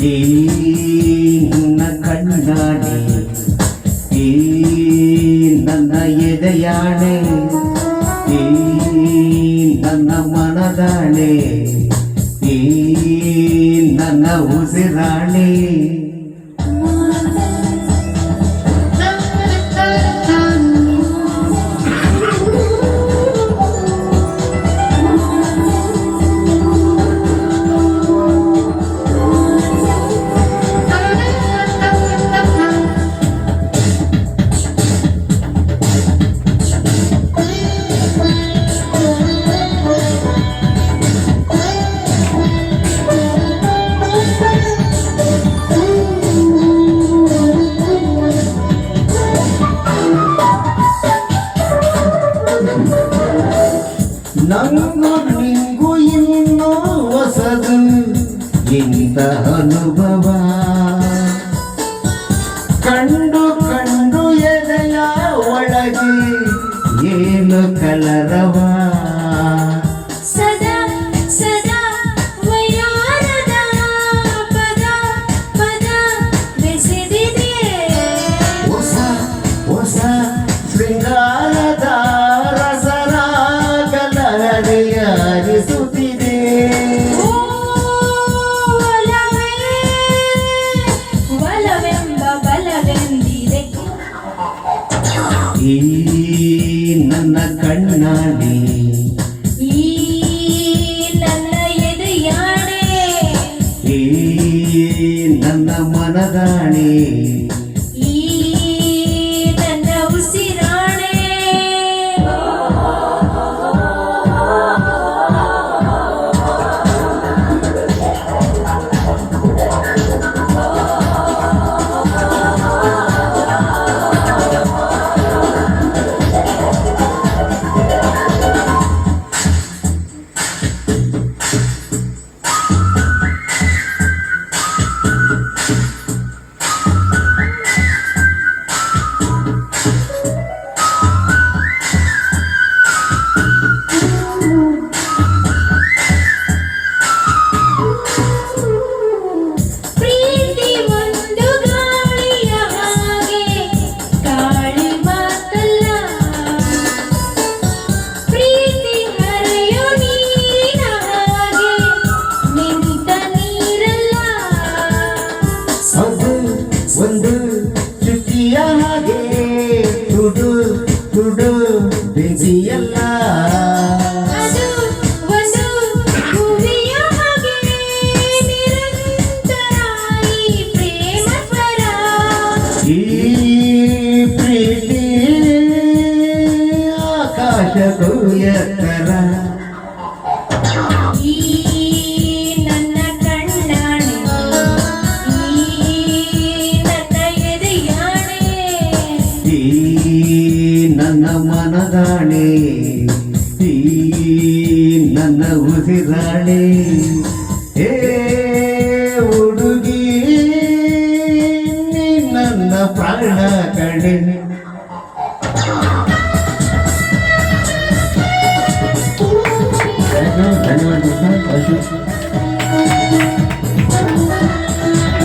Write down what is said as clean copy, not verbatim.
ನನ್ನ ಕಣ್ಣಾಣೆ ಈ ನನ್ನ ಎದೆಯಾಣೆ ಈ ನನ್ನ ಮನದಾಣೆ ಈ ನನ್ನ ಉಸಿರಾಣೆ ನಂಗೂ ನಿಂಗೂ ಇನ್ನೂ ಹೊಸದು ಇಂಥ ಅನುಭವ ಕಂಡು ಕಂಡು ಎದೆಯ ಒಳಗೆ ಏನು ಕಲರವ ಸದಾ ಸದಾ ವಯಾರದ ಪದ ಪದ ಬೆಸೆದಿದೆ ಹೊಸ ಹೊಸ ಶೃಂಗಾರದ ಹರಿಸುತ್ತಿದೆ ಒಲವೆಂಬ ಬಲವೆಂದಿದೆ ಈ ನನ್ನ ಕಣ್ಣಾಣೆ ಈ ನನ್ನ ಎದೆಯಾಣೆ ಈ ನನ್ನ ಮನದಾಣೆ ಈ ನನ್ನ ಉಸಿರಾಣೆ ಒಂದು ಚುಕ್ಕಿಯ ಹಾಗೆ ತುಡು ತುಡು ಬೆಂಕಿಯಲ್ಲ ಅದು ಒಂದು ಹೂವಿಯ ಹಾಗೆ ನಿರಂತರ ಈ ಪ್ರೇಮ ಸ್ವರ ಈ ಪ್ರೀತಿ ಆಕಾಶಕ್ಕೂ ಎತ್ತರ ಈ ನನ್ನ ಕಣ್ಣಾಣೆ ಈ ನನ್ನ ಮನದಾಣೆ ಈ ನನ್ನ ಉಸಿರಾಣೆ ಹೇ ಹುಡುಗಿ ನೀ ನನ್ನ ಪ್ರಾಣ ಕಣೆ ಧನ್ಯವಾದ